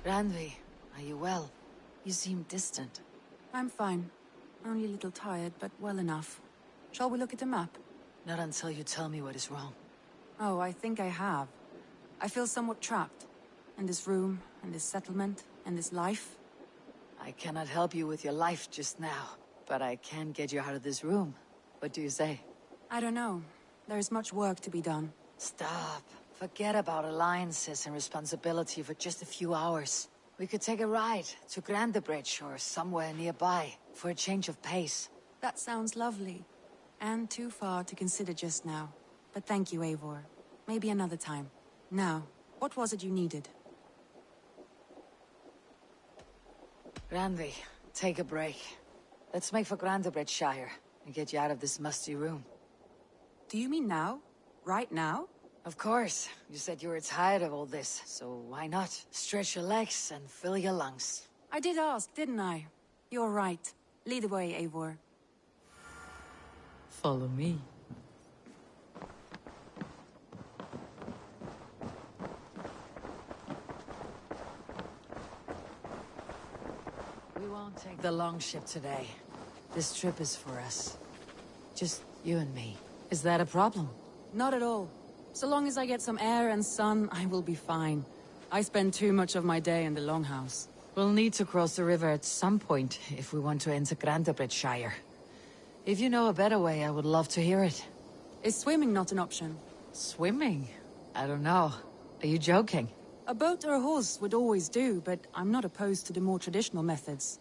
Randvi, are you well? You seem distant. I'm fine. Only a little tired, but well enough. Shall we look at the map? Not until you tell me what is wrong. Oh, I think I have. I feel somewhat trapped. In this room, in this settlement, in this life. I cannot help you with your life just now, but I can get you out of this room. What do you say? I don't know. There is much work to be done. Stop. Forget about alliances and responsibility for just a few hours. We could take a ride to Grandebridge or somewhere nearby for a change of pace. That sounds lovely. And too far to consider just now. But thank you, Eivor. Maybe another time. Now, what was it you needed? Randvi, take a break. Let's make for Grandebridgeshire and get you out of this musty room. Do you mean now? Right now? Of course. You said you were tired of all this, so why not? Stretch your legs and fill your lungs. I did ask, didn't I? You're right. Lead the way, Eivor. Follow me. We won't take the long ship today. This trip is for us. Just you and me. Is that a problem? Not at all. So long as I get some air and sun, I will be fine. I spend too much of my day in the Longhouse. We'll need to cross the river at some point if we want to enter Grandebridgeshire. If you know a better way, I would love to hear it. Is swimming not an option? Swimming? I don't know. Are you joking? A boat or a horse would always do, but I'm not opposed to the more traditional methods.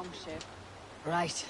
longship. Right.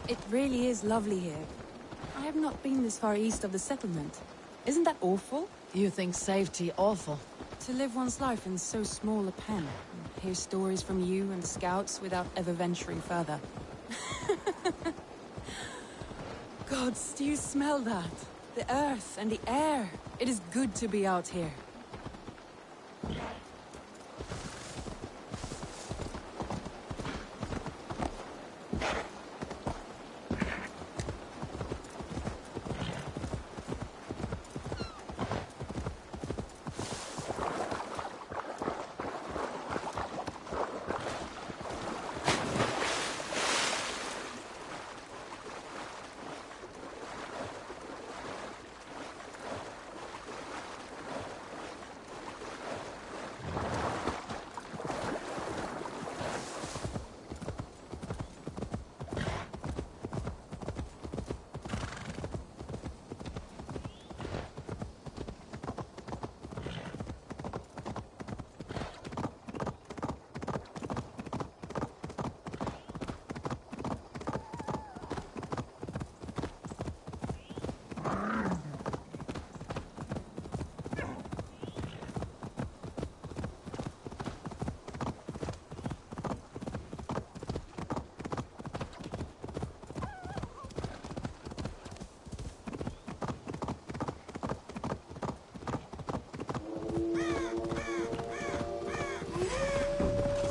It really is lovely here. I have not been this far east of the settlement. Isn't that awful? You think safety awful? To live one's life in so small a pen, and hear stories from you and the scouts without ever venturing further. Gods, do you smell that? The earth and the air. It is good to be out here.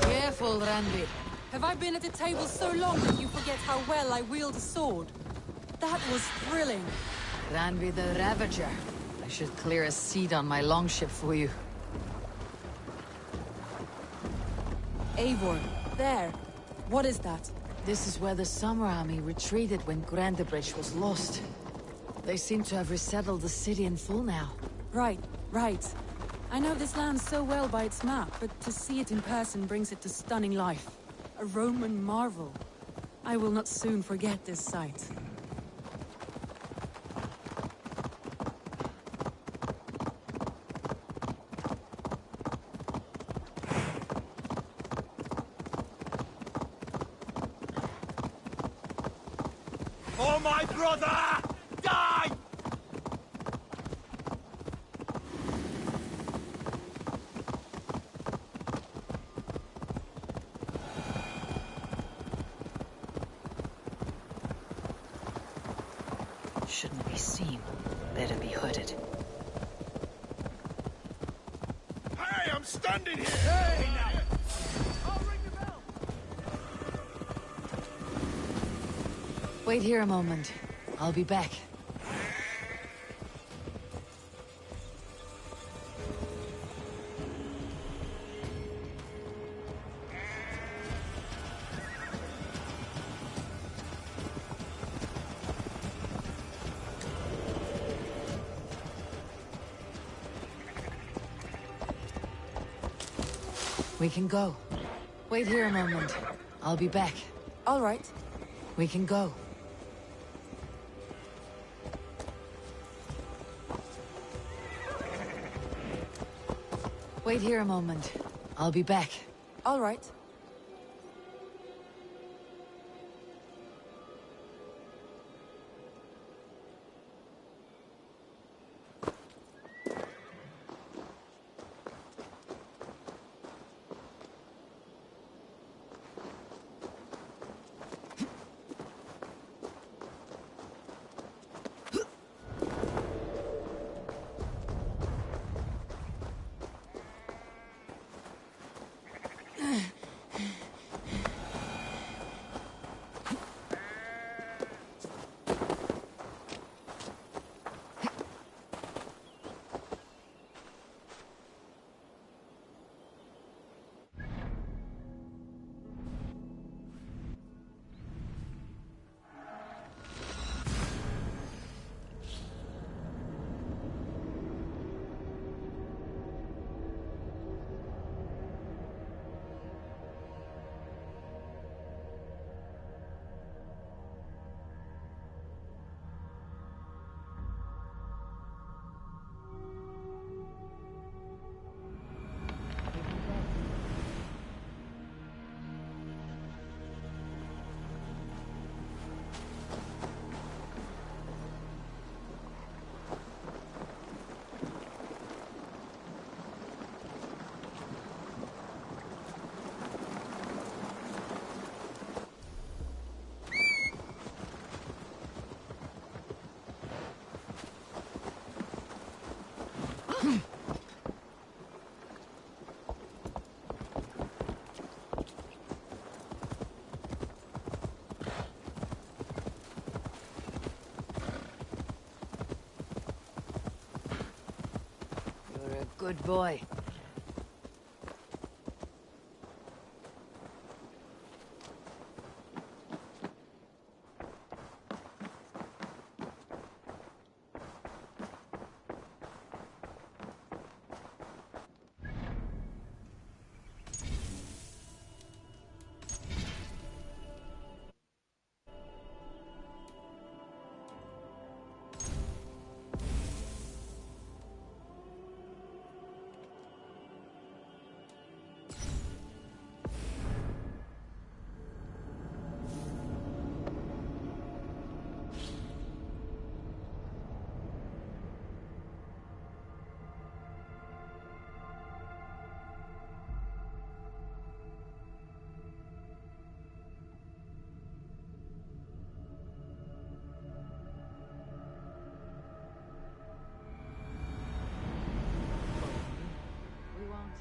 Careful, Randvi. Have I been at the table so long that you forget how well I wield a sword? That was thrilling. Randvi the Ravager. I should clear a seat on my longship for you. Eivor, there. What is that? This is where the Summer Army retreated when Grantebridge was lost. They seem to have resettled the city in full now. Right, right. I know this land so well by its map, but to see it in person brings it to stunning life. A Roman marvel. I will not soon forget this sight. Oh, my brother! Die! shouldn't be seen. Better be hooded. Hey, I'm standing here! Hey, now! I'll ring the bell! Wait here a moment. I'll be back. We can go. Wait here a moment. I'll be back. All right. We can go. Wait here a moment. I'll be back. All right. You're a good boy.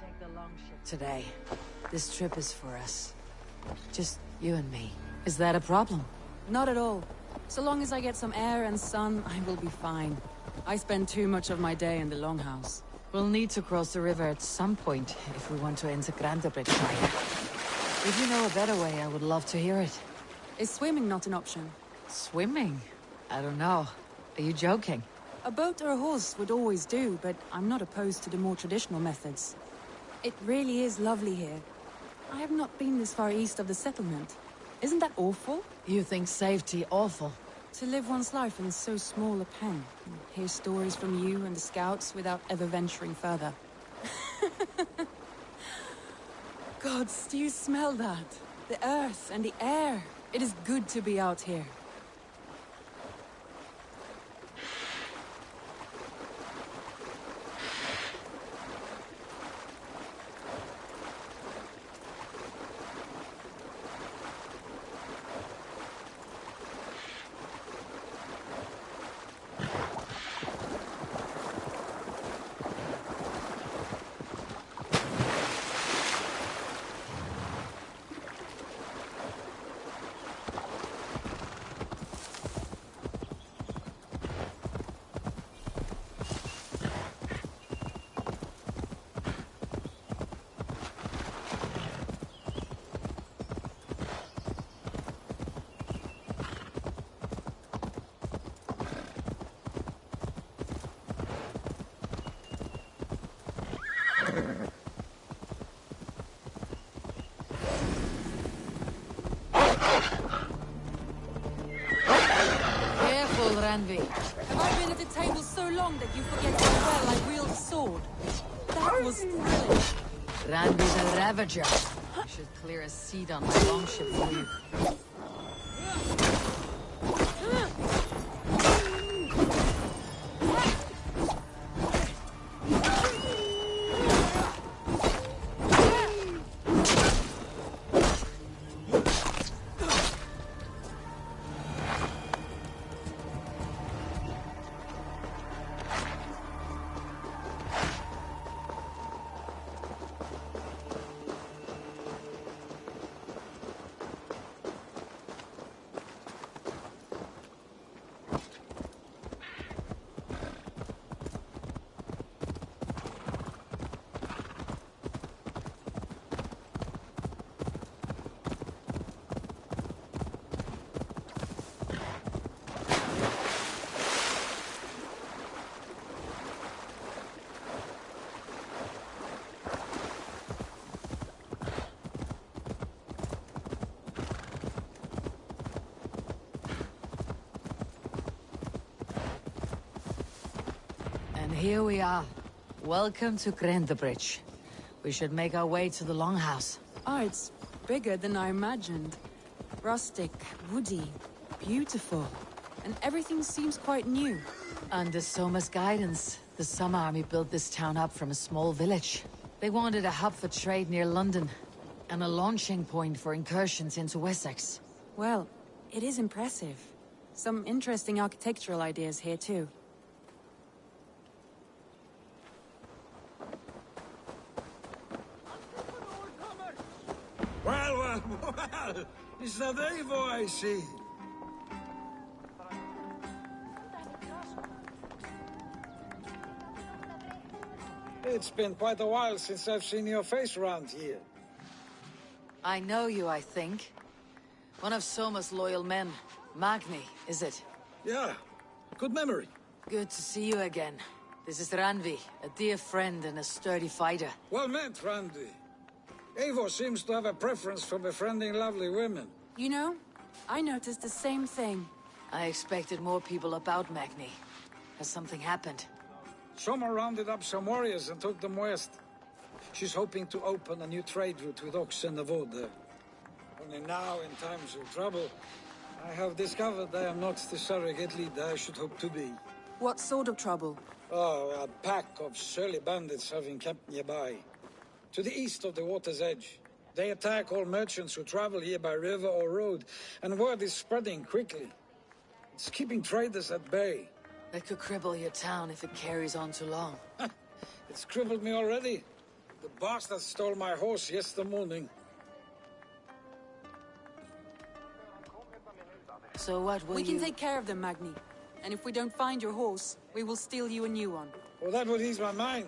Take the long ship today. This trip is for us. Just you and me. Is that a problem? Not at all. So long as I get some air and sun, I will be fine. I spend too much of my day in the Longhouse. We'll need to cross the river at some point if we want to enter Grantebridge. If you know a better way, I would love to hear it. Is swimming not an option? Swimming? I don't know. Are you joking? A boat or a horse would always do, but I'm not opposed to the more traditional methods. It really is lovely here. I have not been this far east of the settlement. Isn't that awful? You think safety awful? To live one's life in so small a pen, and hear stories from you and the scouts without ever venturing further. Gods, do you smell that? The earth and the air. It is good to be out here. Randvi. Have I been at the table so long that you forget how well I wield a sword? That was thrilling. Randvi the Ravager. I should clear a seat on my longship for you. And here we are. Welcome to Grendabridge. We should make our way to the Longhouse. Oh, it's bigger than I imagined. Rustic, woody, beautiful. And everything seems quite new. Under Soma's guidance, the Summer Army built this town up from a small village. They wanted a hub for trade near London, and a launching point for incursions into Wessex. Well, it is impressive. Some interesting architectural ideas here too. Well, it's not Eivor I see. It's been quite a while since I've seen your face around here. I know you, I think. One of Soma's loyal men. Magni, is it? Yeah, good memory. Good to see you again. This is Randvi, a dear friend and a sturdy fighter. Well met, Randy. Eivor seems to have a preference for befriending lovely women. You know, I noticed the same thing. I expected more people about Magni. Has something happened? Soma rounded up some warriors and took them west. She's hoping to open a new trade route with Ox and Avod there. Only now, in times of trouble, I have discovered I am not the surrogate leader I should hope to be. What sort of trouble? Oh, a pack of surly bandits have encamped nearby. To the east of the water's edge. They attack all merchants who travel here by river or road, and word is spreading quickly. It's keeping traders at bay. That could cripple your town if it carries on too long. It's crippled me already. The bastard stole my horse yesterday morning. So what will We you... can take care of them, Magni. And if we don't find your horse, we will steal you a new one. Well, that would ease my mind.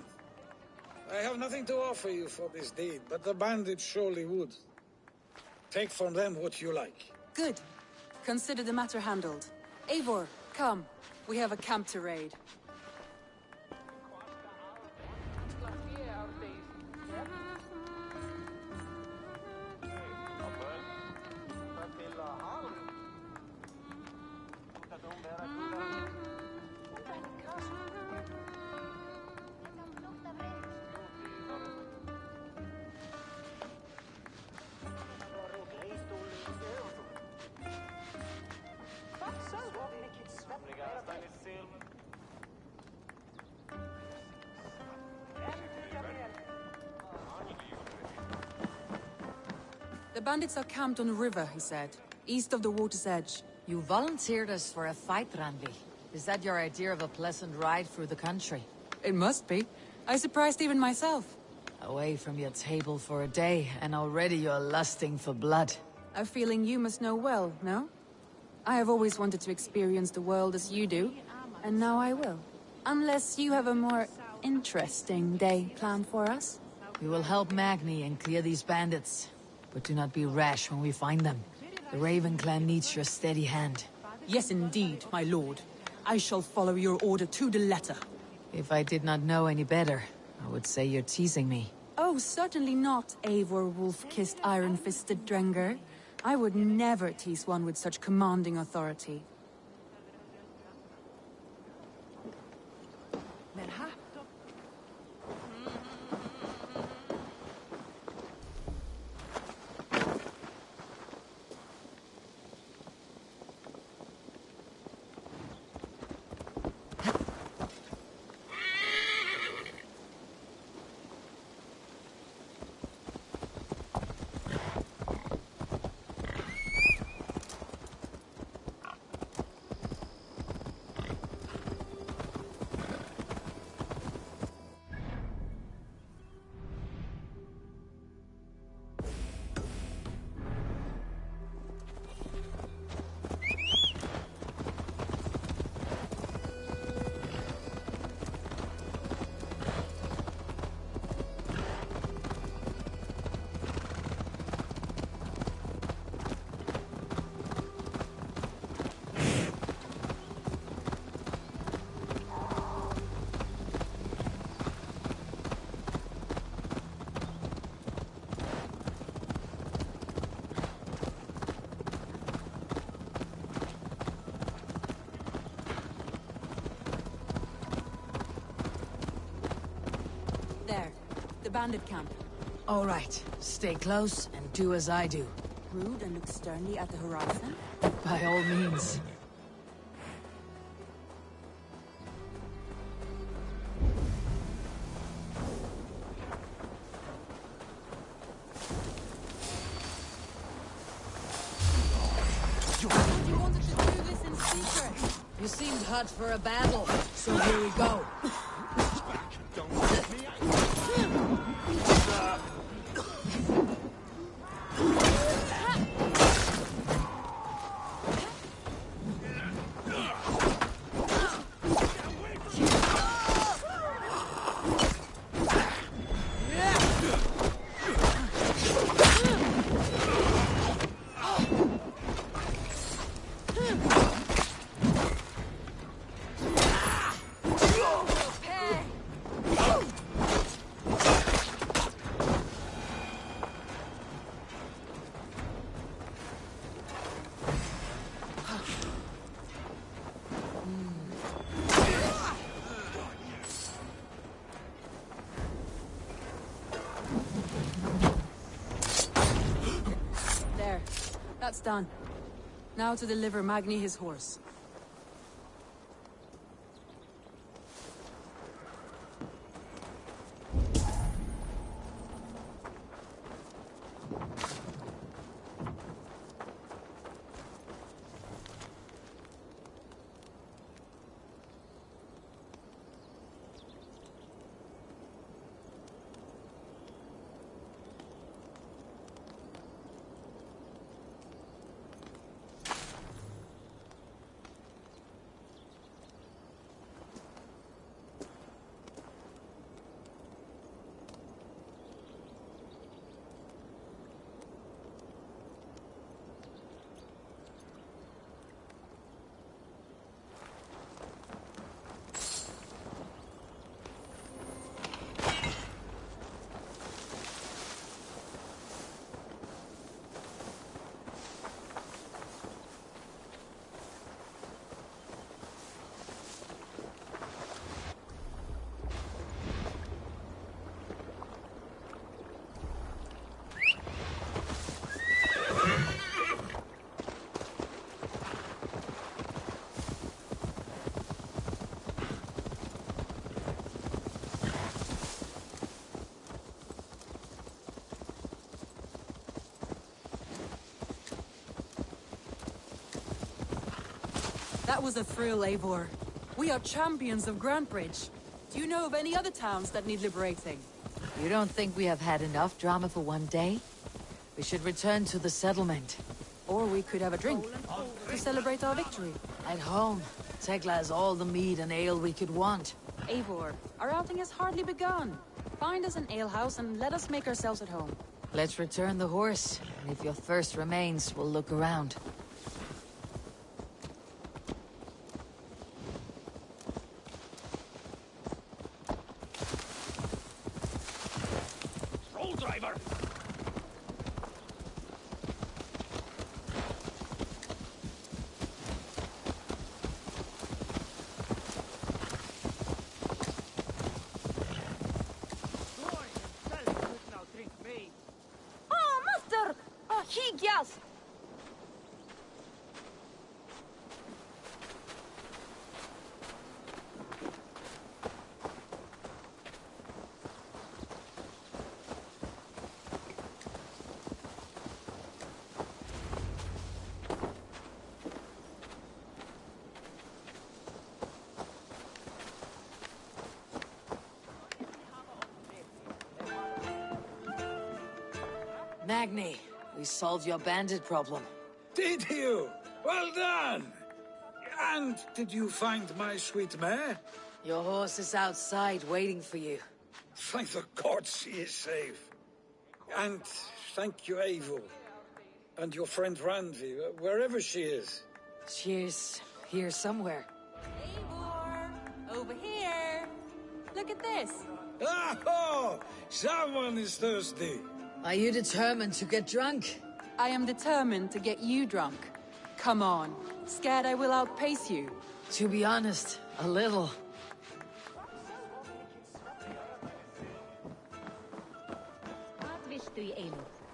I have nothing to offer you for this deed, but the bandits surely would. Take from them what you like. Good. Consider the matter handled. Eivor, come. We have a camp to raid. The bandits are camped on the river, he said, east of the water's edge. You volunteered us for a fight, Randvi. Is that your idea of a pleasant ride through the country? It must be. I surprised even myself. Away from your table for a day, and already you're lusting for blood. A feeling you must know well, no? I have always wanted to experience the world as you do, and now I will. Unless you have a more interesting day planned for us? We will help Magni and clear these bandits. But do not be rash when we find them. The Raven clan needs your steady hand. Yes, indeed, my lord. I shall follow your order to the letter. If I did not know any better, I would say you're teasing me. Oh, certainly not, Eivor wolf-kissed iron-fisted Drenger. I would never tease one with such commanding authority. the bandit camp. All right, stay close and do as I do. Rude and look sternly at the horizon? By all means. You wanted to do this in secret. You seemed hot for a battle, so here we go. There. That's done. Now to deliver Magni his horse. That was a thrill, Eivor. We are champions of Grantebridge. Do you know of any other towns that need liberating? You don't think we have had enough drama for one day? We should return to the settlement. Or we could have a drink to celebrate our victory. At home, Tekla has all the mead and ale we could want. Eivor, our outing has hardly begun. Find us an alehouse and let us make ourselves at home. Let's return the horse, and if your thirst remains, we'll look around. Roll driver! Oh, master! Oh, Higyas! Magni, we solved your bandit problem. Did you? Well done! And did you find my sweet mare? Your horse is outside waiting for you. Thank the gods she is safe. And thank you, Eivor. And your friend Randi, wherever she is. She's here somewhere. Eivor! Over here! Look at this! Oh! Someone is thirsty. Are you determined to get drunk? I am determined to get you drunk. Come on. Scared I will outpace you. To be honest, a little.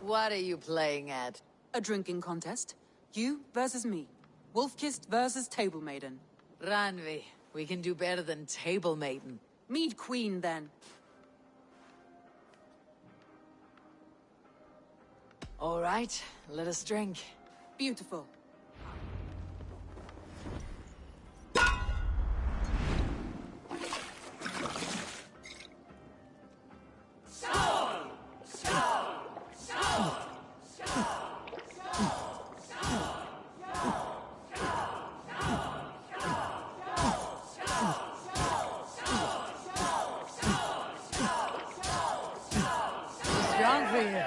What are you playing at? A drinking contest. You versus me. Wolf-Kissed versus Table Maiden. Ranvi, we can do better than Table Maiden. Mead Queen, then. All right, let us drink. Beautiful. Strong for you.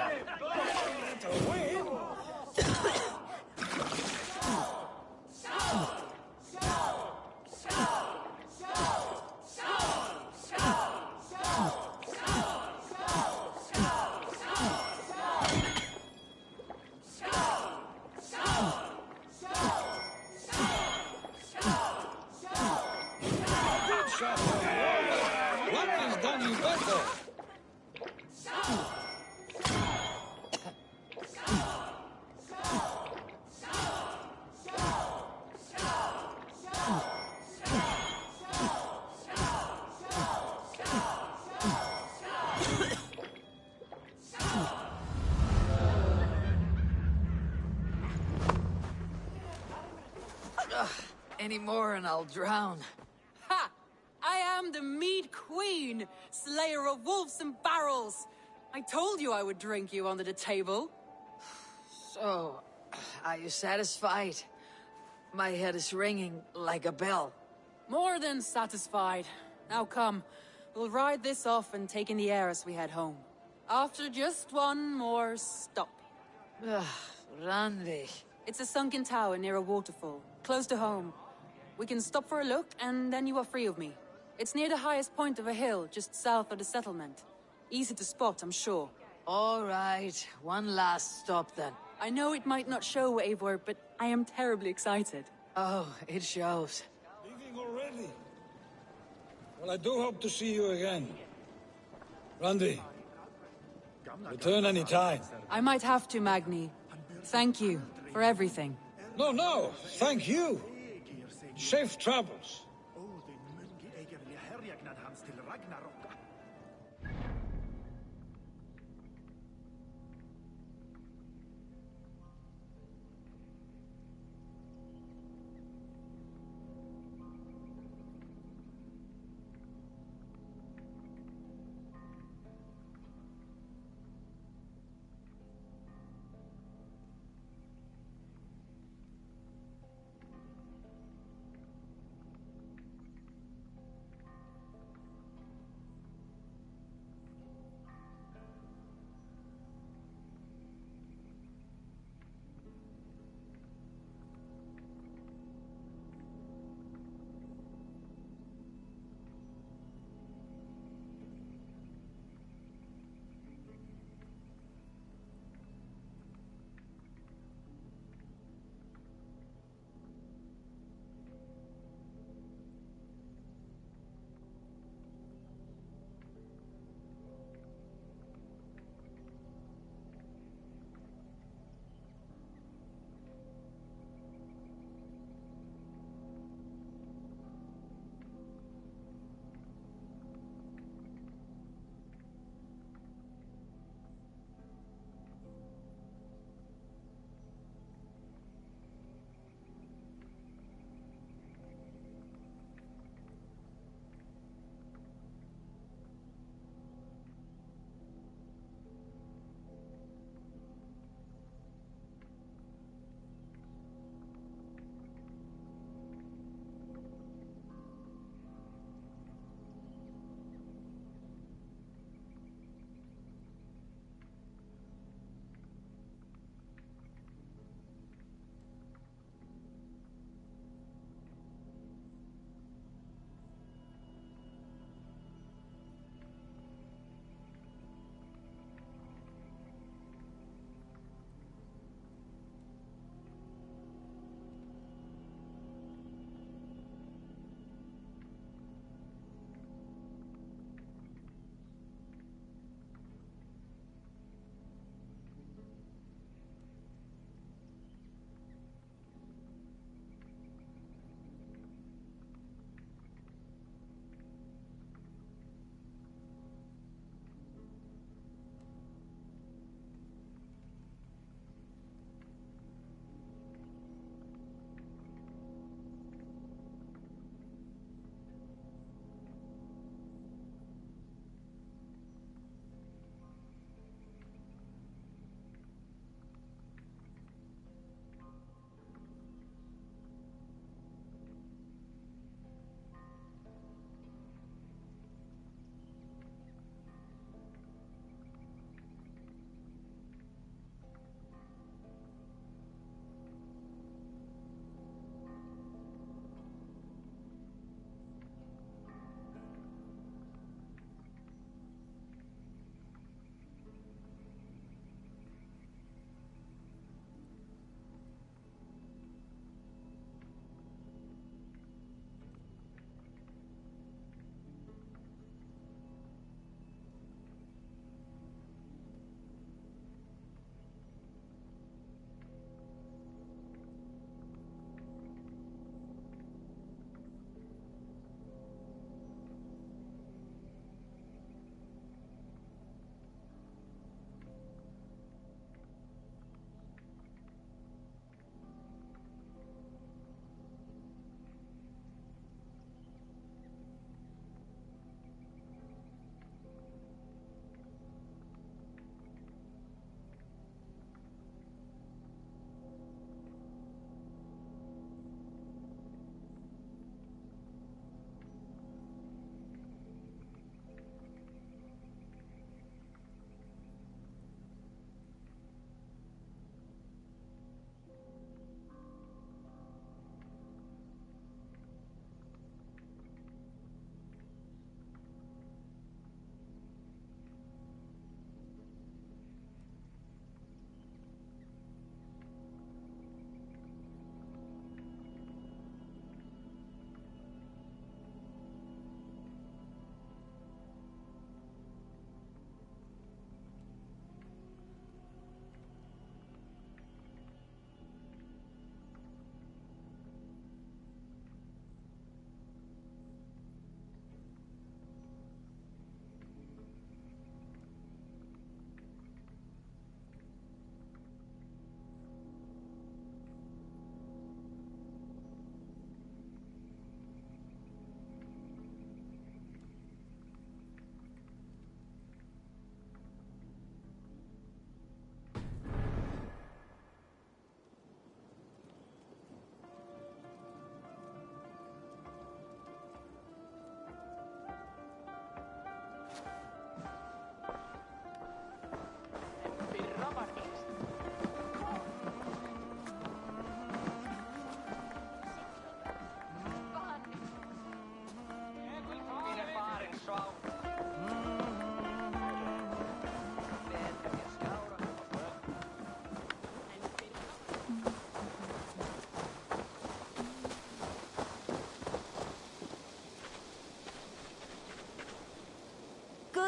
Good shot. What has done you better? Any more and I'll drown. Ha! I am the Mead Queen, slayer of wolves and barrels. I told you I would drink you under the table. So, are you satisfied? My head is ringing like a bell. More than satisfied. Now come, we'll ride this off and take in the air as we head home. After just one more stop. Ranvi. It's a sunken tower near a waterfall, close to home. We can stop for a look, and then you are free of me. It's near the highest point of a hill, just south of the settlement. Easy to spot, I'm sure. All right, one last stop then. I know it might not show, Eivor, but I am terribly excited. Oh, it shows. Leaving already? Well, I do hope to see you again. Randy, return any time. I might have to, Magni. Thank you for everything. No, thank you. Safe travels.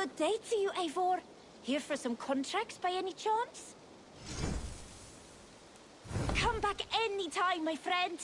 good day to you, Eivor. Here for some contracts by any chance? Come back anytime, my friend.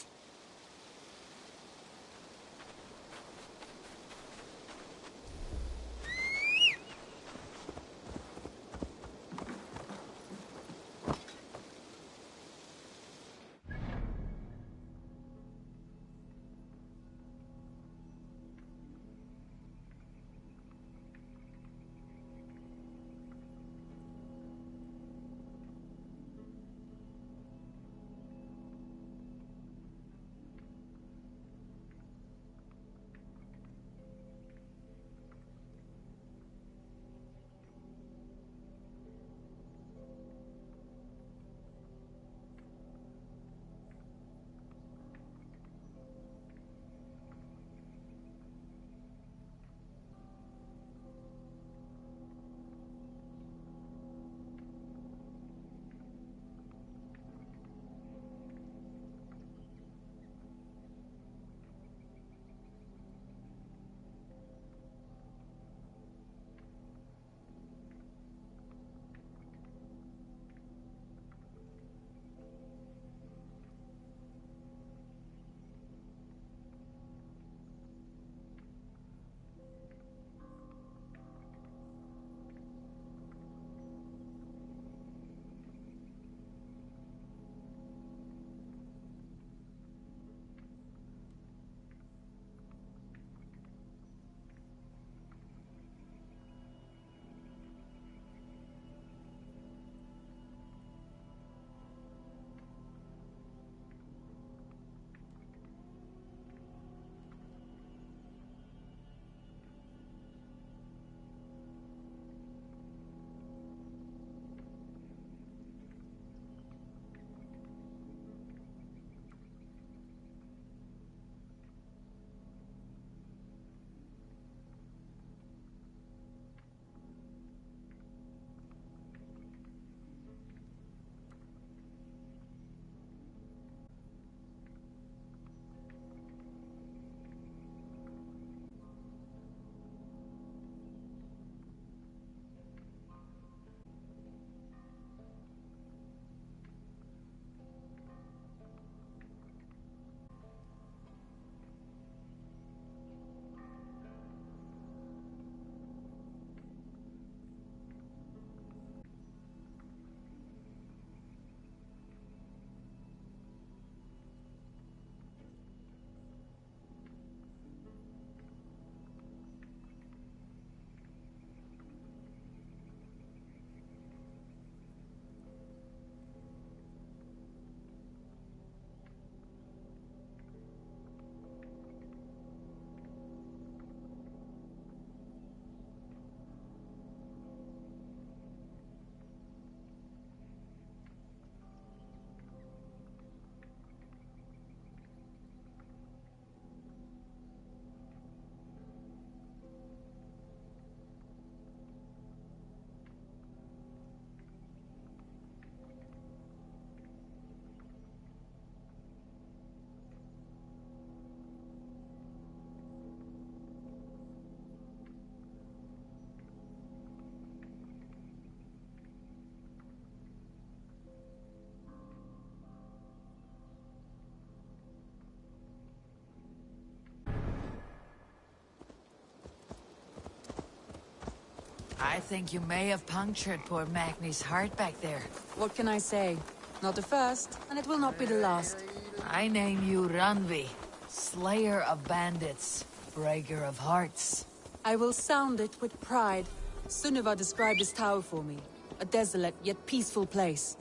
I think you may have punctured poor Magni's heart back there. What can I say? Not the first, and it will not be the last. I name you Randvi, Slayer of Bandits, Breaker of Hearts. I will sound it with pride. Sunniva described this tower for me. A desolate yet peaceful place.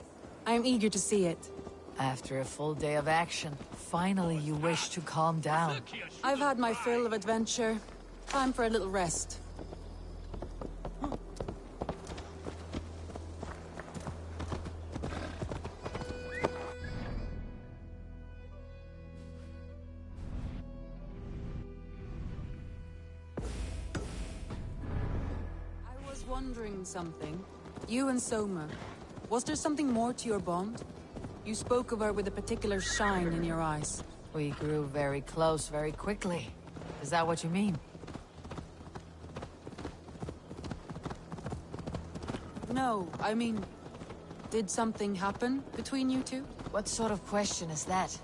I am eager to see it. After a full day of action, finally you wish to calm down. I've had my fill of adventure. Time for a little rest. I was wondering something. You and Soma, was there something more to your bond? You spoke of her with a particular shine in your eyes. We grew very close very quickly. Is that what you mean? No, I mean... Did something happen between you two? What sort of question is that?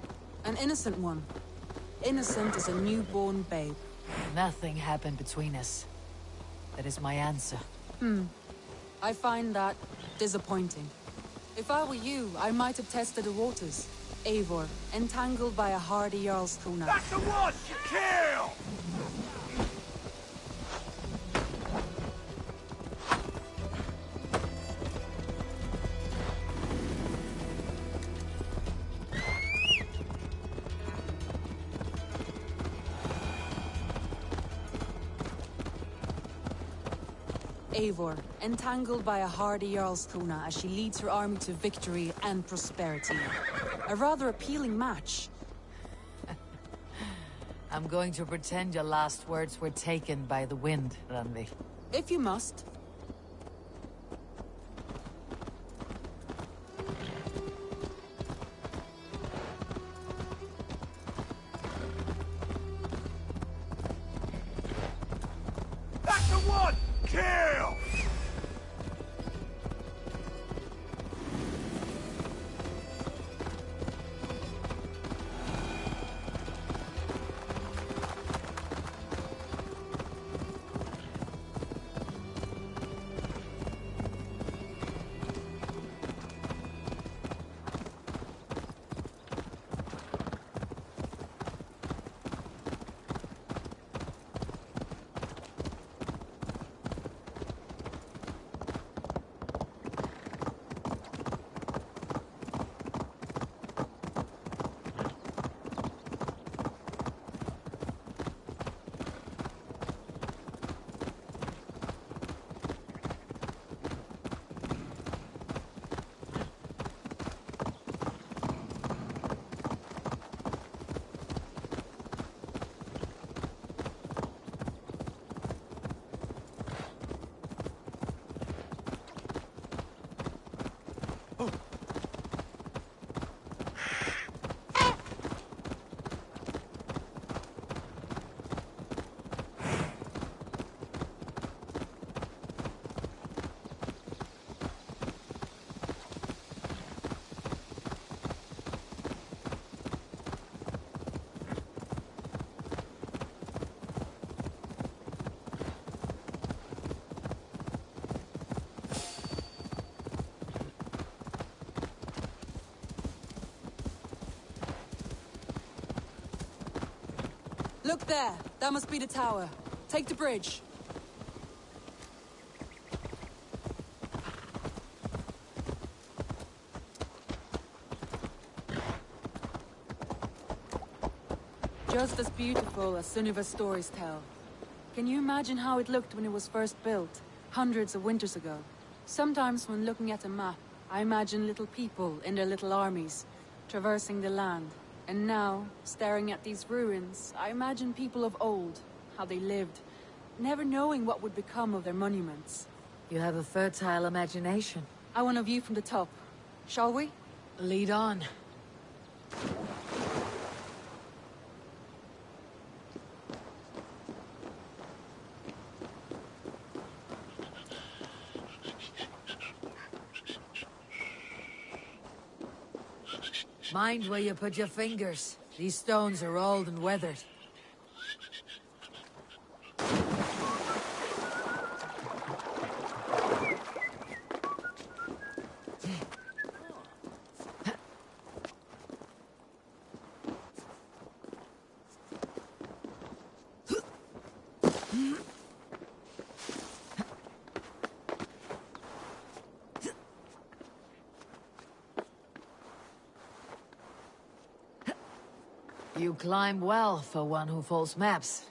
An innocent one. Innocent as a newborn babe. Nothing happened between us. That is my answer. I find that disappointing. If I were you, I might have tested the waters. Eivor, entangled by a hardy Jarlskona. That's the one! Kill! Eivor, entangled by a hardy Jarlskona as she leads her army to victory and prosperity. A rather appealing match. I'm going to pretend your last words were taken by the wind, Randvi. If you must. That's the one! Kill! Look there! That must be the tower. Take the bridge. Just as beautiful as Sunniva's stories tell. Can you imagine how it looked when it was first built, hundreds of winters ago? Sometimes when looking at a map, I imagine little people in their little armies, traversing the land. And now, staring at these ruins, I imagine people of old, how they lived, never knowing what would become of their monuments. You have a fertile imagination. I want a view from the top. Shall we? Lead on. Mind where you put your fingers. These stones are old and weathered. You climb well for one who folds maps.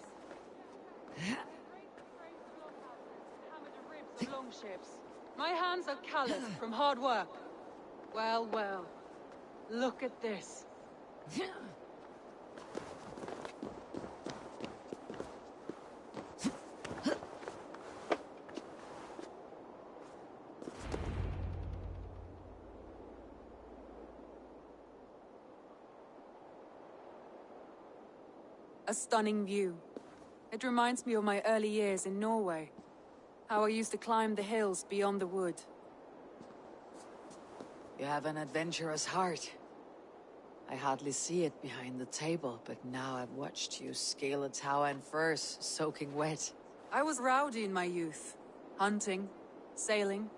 My hands are calloused from hard work. Well, well. Look at this. A stunning view. It reminds me of my early years in Norway. How I used to climb the hills beyond the wood. You have an adventurous heart. I hardly see it behind the table, but now I've watched you scale a tower in furs, soaking wet. I was rowdy in my youth. Hunting, sailing.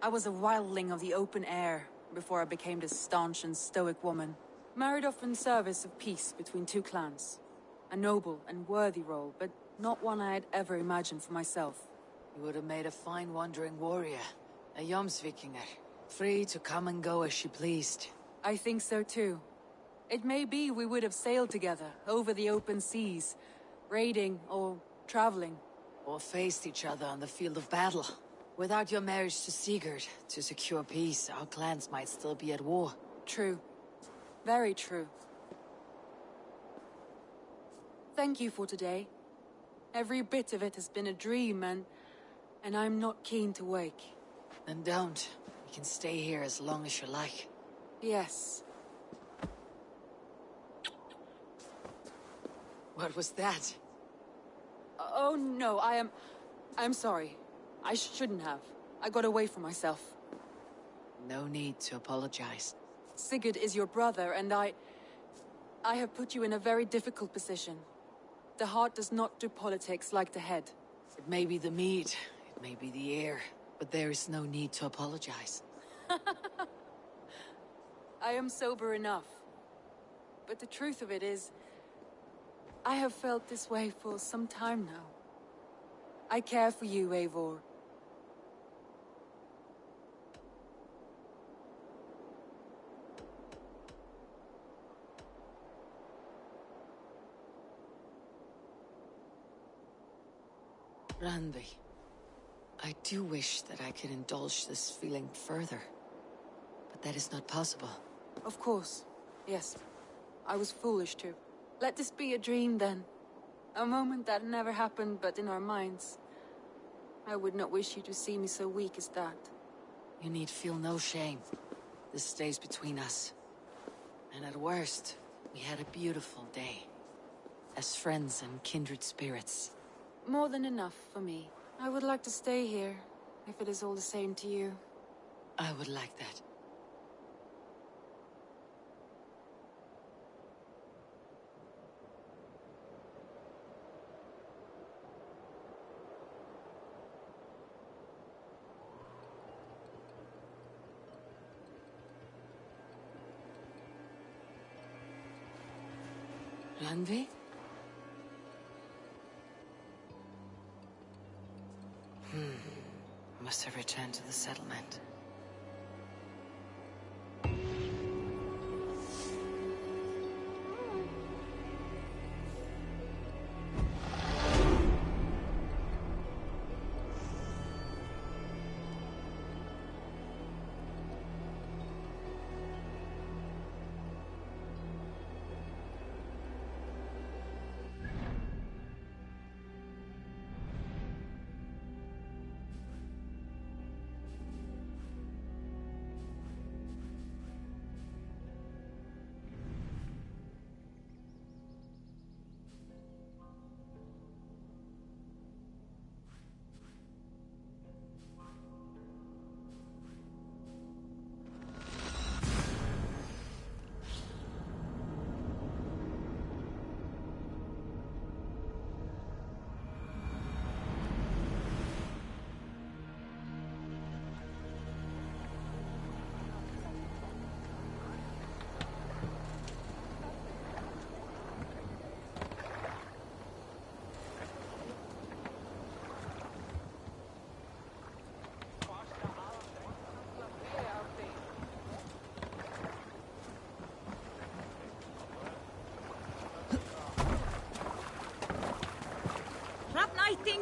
I was a wildling of the open air before I became this staunch and stoic woman. Married off in service of peace between two clans. A noble and worthy role, but not one I had ever imagined for myself. You would have made a fine wandering warrior. A Jomsvikinger. Free to come and go as she pleased. I think so too. It may be we would have sailed together, over the open seas, raiding or traveling. Or faced each other on the field of battle. Without your marriage to Sigurd, to secure peace, our clans might still be at war. True. Very true. Thank you for today. Every bit of it has been a dream, and I'm not keen to wake. Then don't. We can stay here as long as you like. Yes. What was that? Oh no, I'm sorry. I shouldn't have. I got away from myself. No need to apologize. Sigurd is your brother, and I have put you in a very difficult position. The heart does not do politics like the head. It may be the meat, it may be the air, but there is no need to apologize. I am sober enough. But the truth of it is, I have felt this way for some time now. I care for you, Eivor. Randvi, I do wish that I could indulge this feeling further. But that is not possible. Of course. Yes. I was foolish too. Let this be a dream then. A moment that never happened but in our minds. I would not wish you to see me so weak as that. You need feel no shame. This stays between us. And at worst, we had a beautiful day. As friends and kindred spirits. More than enough for me. I would like to stay here, if it is all the same to you. I would like that. Randvi? Must have returned to the settlement.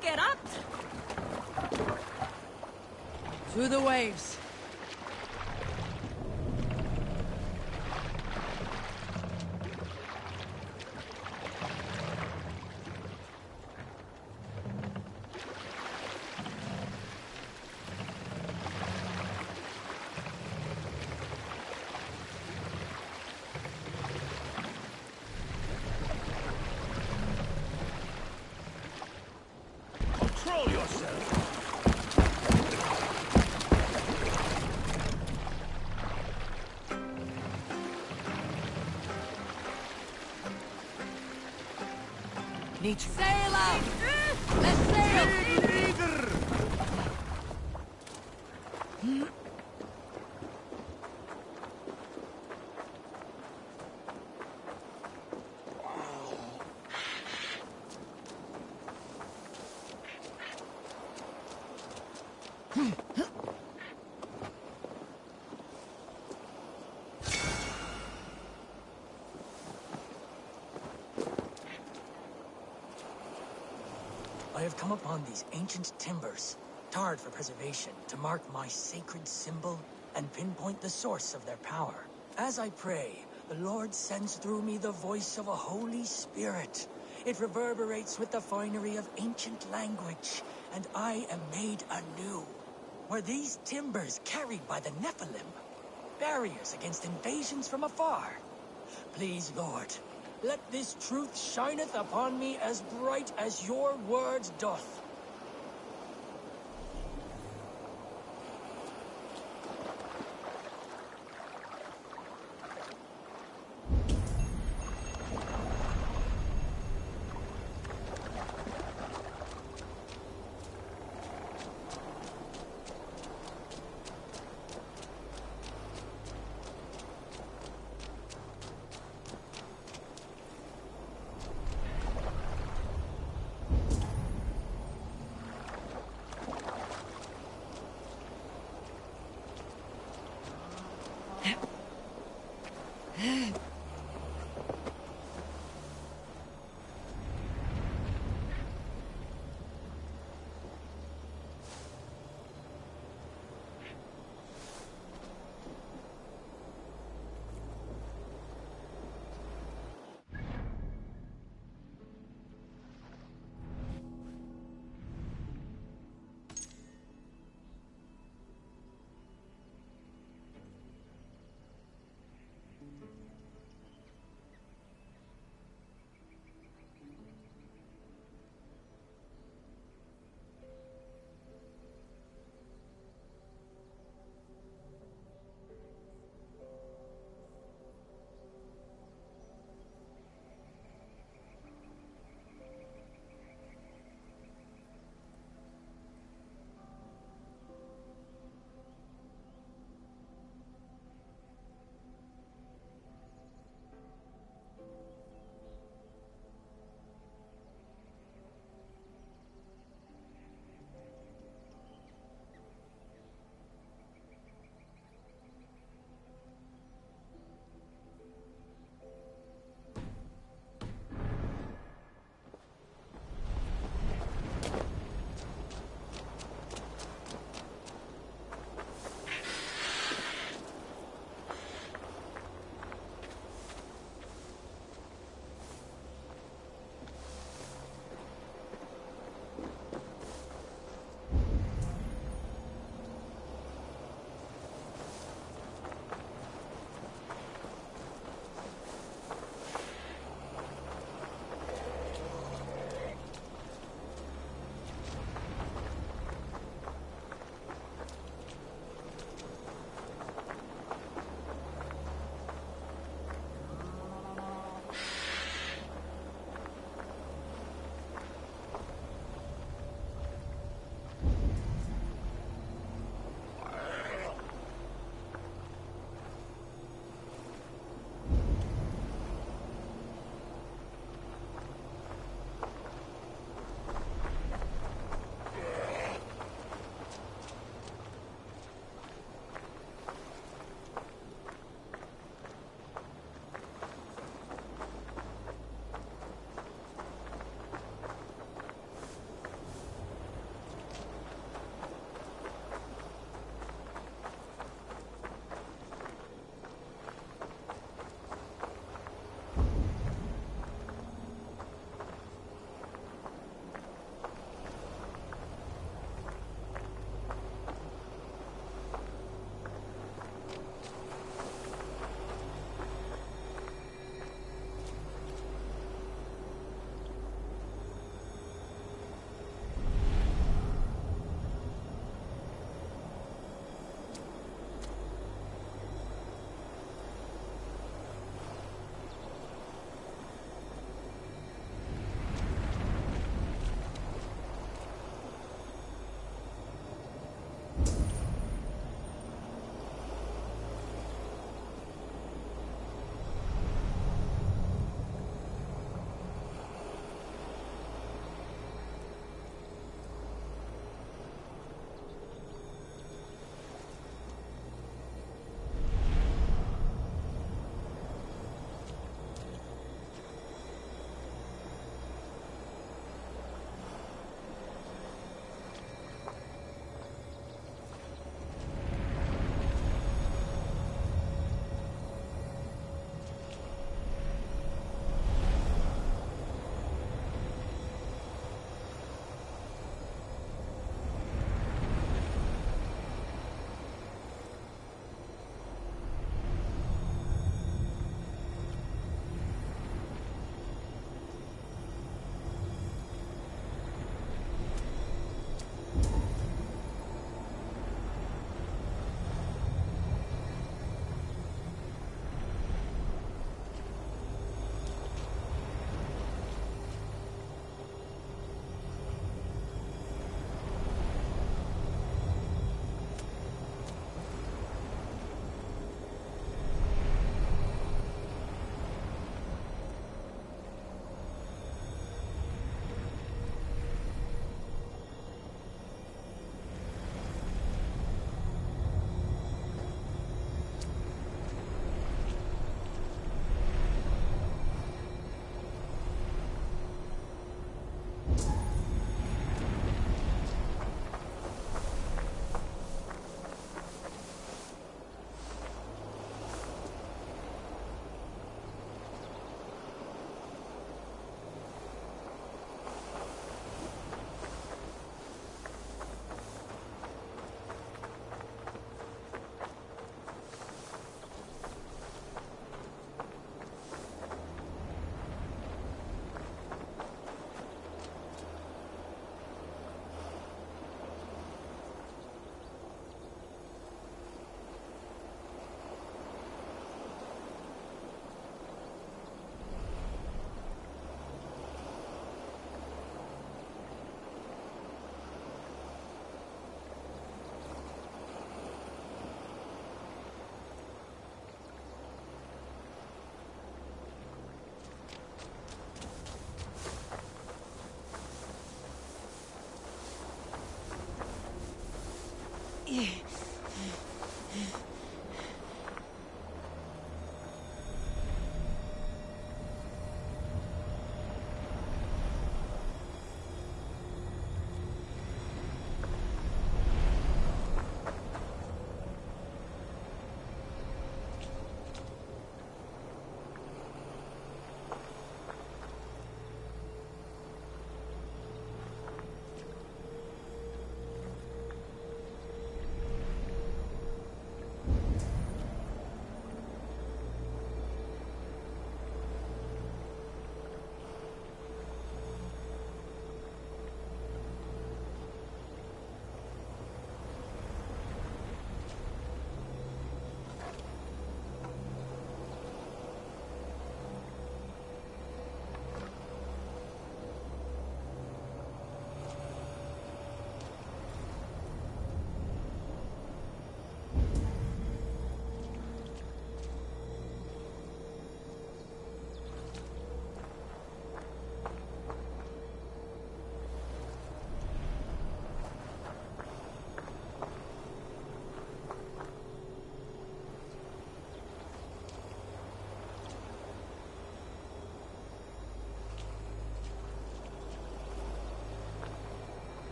Get up! Through the waves. Control yourself! Nature. Sail out! Let's sail! Leader! I have come upon these ancient timbers, tarred for preservation, to mark my sacred symbol and pinpoint the source of their power. As I pray, the Lord sends through me the voice of a Holy Spirit. It reverberates with the finery of ancient language, and I am made anew. Were these timbers carried by the Nephilim? Barriers against invasions from afar? Please, Lord, let this truth shineth upon me as bright as your word doth.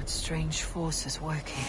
Strange forces working.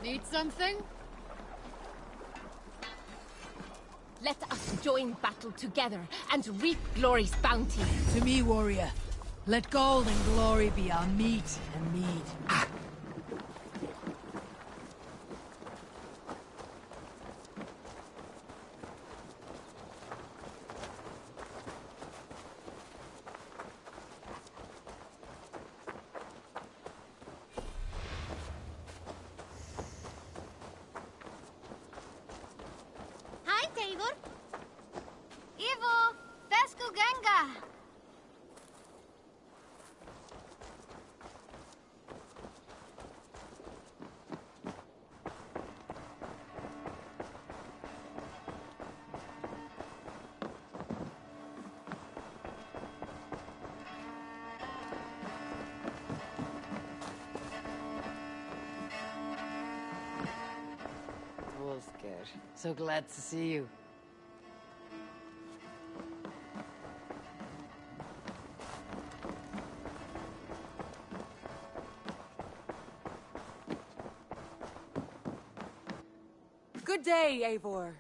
Need something? Let us join battle together and reap glory's bounty. To me, warrior. Let gold and glory be our meat and mead. Hi, Taylor. Ivo, Vesco Ganga. Wolfgar, so glad to see you. Good day, Eivor.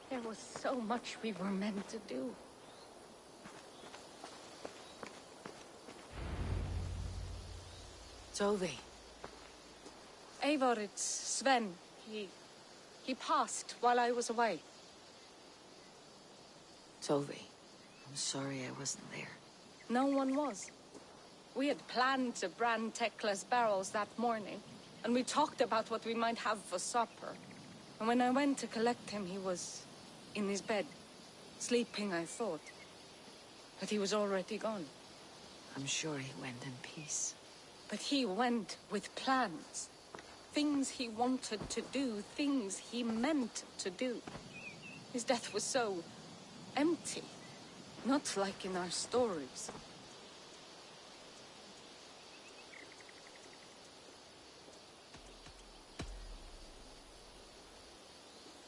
There was so much we were meant to do. Tovi. Eivor, it's Sven. He passed while I was away. Tovi. I'm sorry I wasn't there. No one was. We had planned to brand Tekla's barrels that morning, and we talked about what we might have for supper. And when I went to collect him, he was in his bed. Sleeping, I thought. But he was already gone. I'm sure he went in peace. But he went with plans. Things he wanted to do, things he meant to do. His death was so empty. Not like in our stories.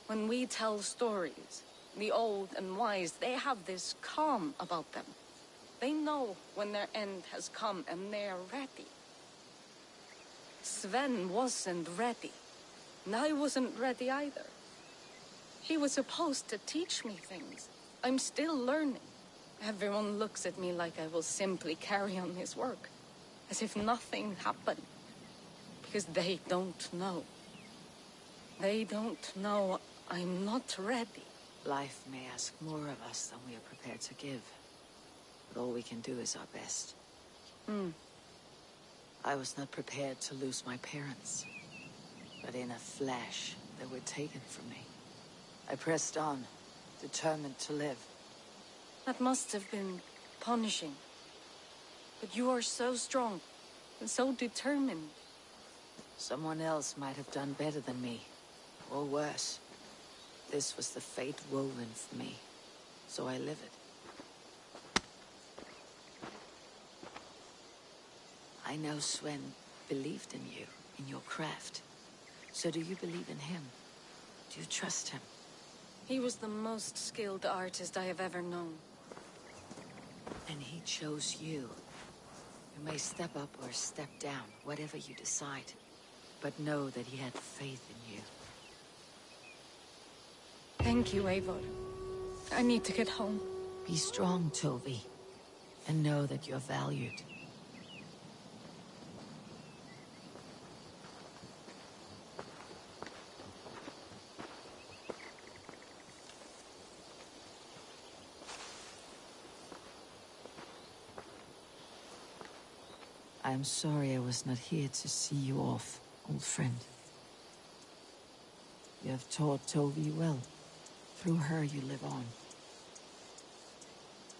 When we tell stories, the old and wise, they have this calm about them. They know when their end has come and they're ready. Sven wasn't ready, and I wasn't ready either. He was supposed to teach me things. I'm still learning. Everyone looks at me like I will simply carry on his work, as if nothing happened, because they don't know. They don't know I'm not ready. Life may ask more of us than we are prepared to give. But all we can do is our best. I was not prepared to lose my parents. But in a flash, they were taken from me. I pressed on, determined to live. That must have been punishing. But you are so strong, and so determined. Someone else might have done better than me. Or worse. This was the fate woven for me. So I live it. I know Sven believed in you, in your craft. So do you believe in him? Do you trust him? He was the most skilled artist I have ever known. And he chose you. You may step up or step down, whatever you decide. But know that he had faith in you. Thank you, Eivor. I need to get home. Be strong, Tovi. And know that you're valued. I'm sorry I was not here to see you off, old friend. You have taught Tovi well. Through her you live on.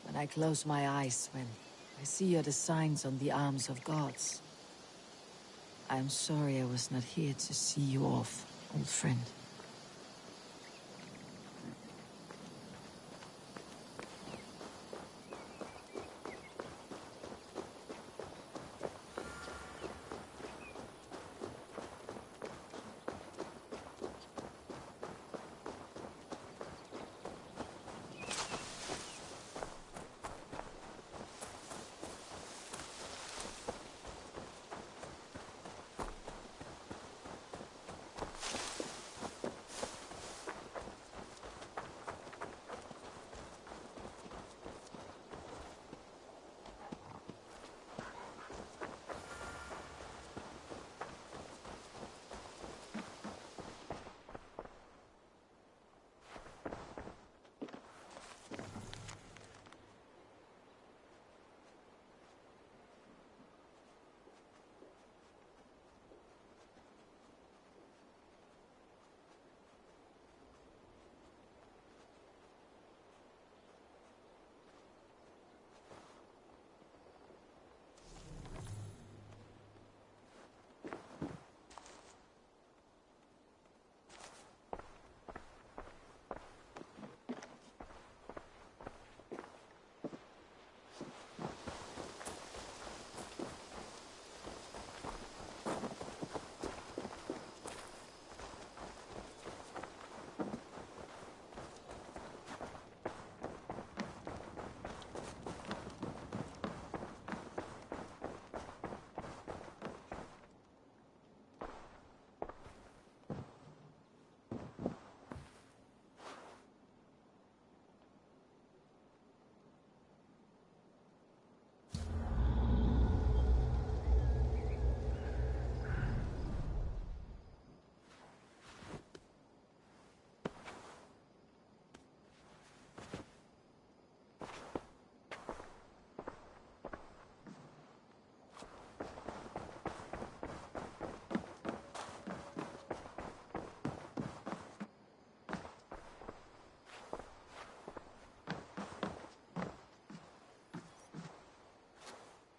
When I close my eyes, when I see the signs on the arms of gods, I am sorry I was not here to see you off, old friend.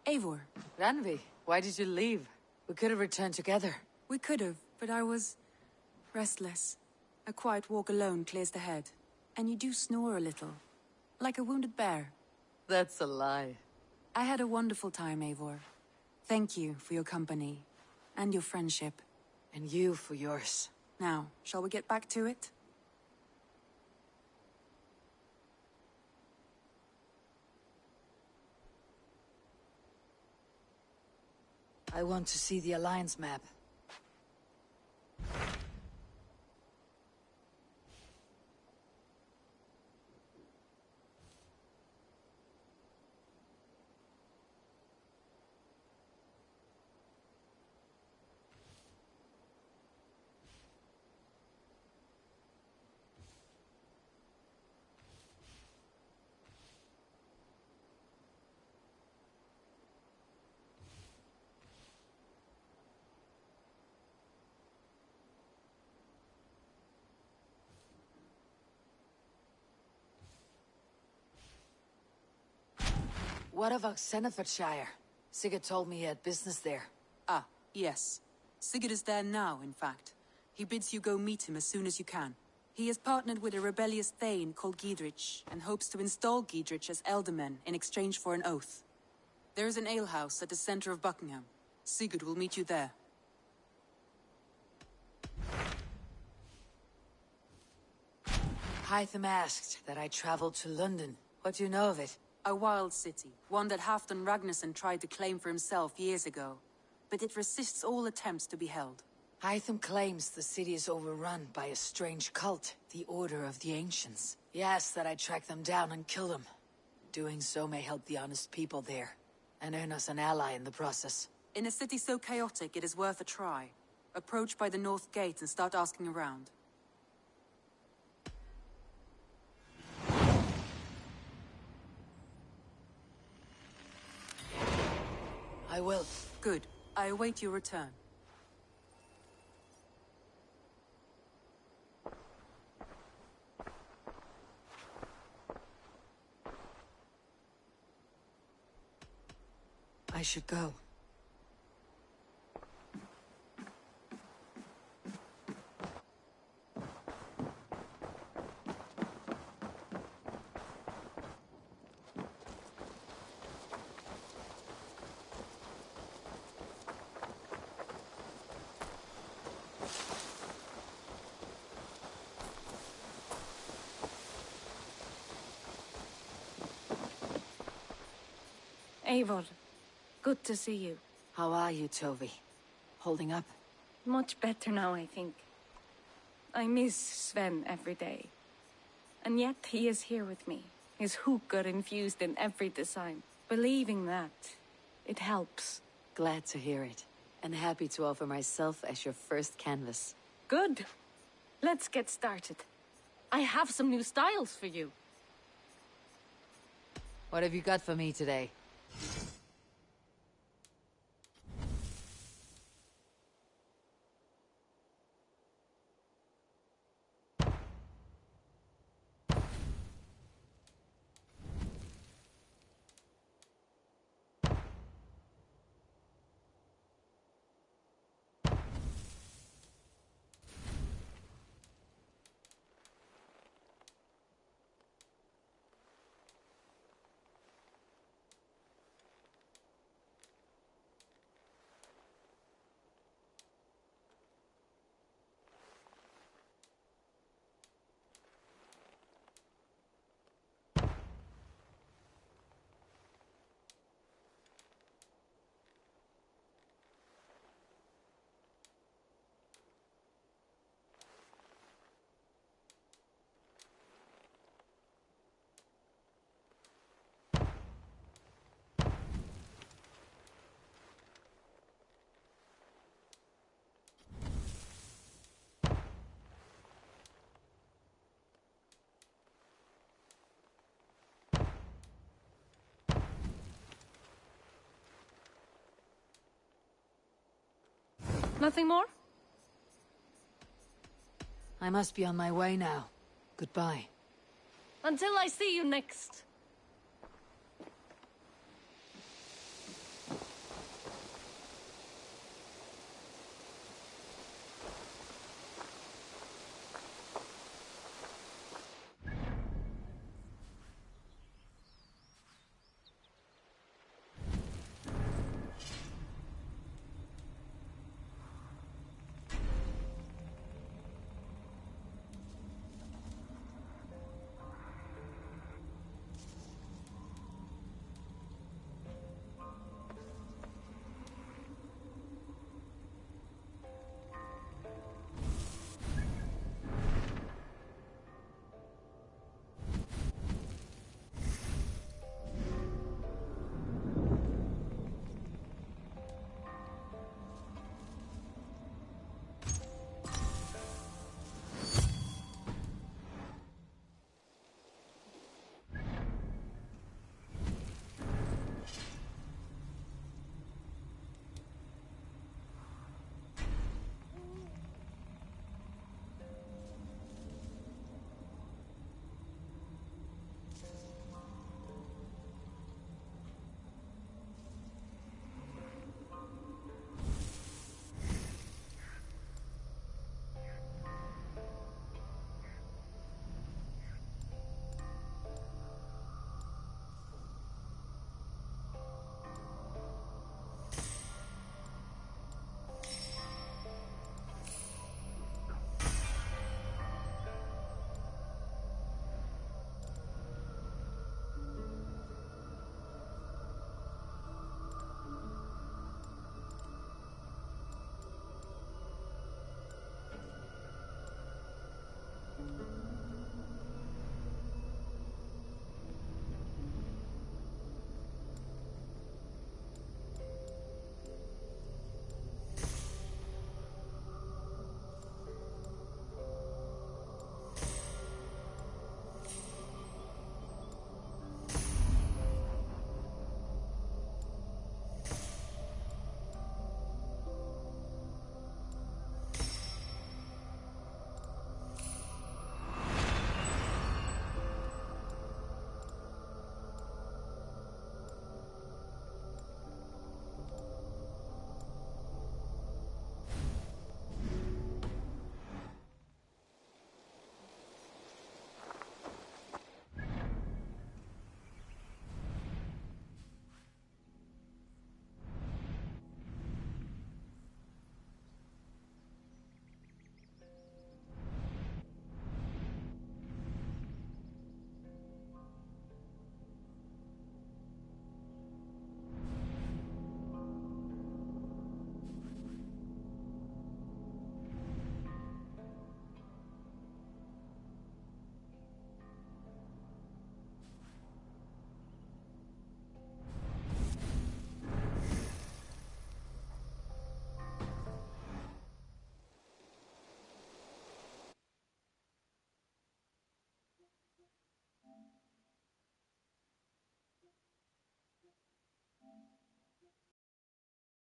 Eivor. Randvi, why did you leave? We could have returned together. We could have, but I was... restless. A quiet walk alone clears the head. And you do snore a little. Like a wounded bear. That's a lie. I had a wonderful time, Eivor. Thank you for your company. And your friendship. And you for yours. Now, shall we get back to it? I want to see the Alliance map. What of Oxenfordshire? Sigurd told me he had business there. Ah, yes. Sigurd is there now, in fact. He bids you go meet him as soon as you can. He has partnered with a rebellious Thane called Giedrich, and hopes to install Giedrich as Elderman in exchange for an oath. There is an alehouse at the center of Buckingham. Sigurd will meet you there. Hytham asked that I travel to London. What do you know of it? A wild city, one that Halfdan Ragnarsson tried to claim for himself years ago. But it resists all attempts to be held. Hytham claims the city is overrun by a strange cult, the Order of the Ancients. He asks that I track them down and kill them. Doing so may help the honest people there, and earn us an ally in the process. In a city so chaotic, it is worth a try. Approach by the North Gate and start asking around. I will. Good. I await your return. I should go. Eivor, good to see you. How are you, Tovi? Holding up? Much better now, I think. I miss Sven every day. And yet he is here with me. His hook got infused in every design. Believing that, it helps. Glad to hear it. And happy to offer myself as your first canvas. Good. Let's get started. I have some new styles for you. What have you got for me today? Nothing more? I must be on my way now. Goodbye. Until I see you next.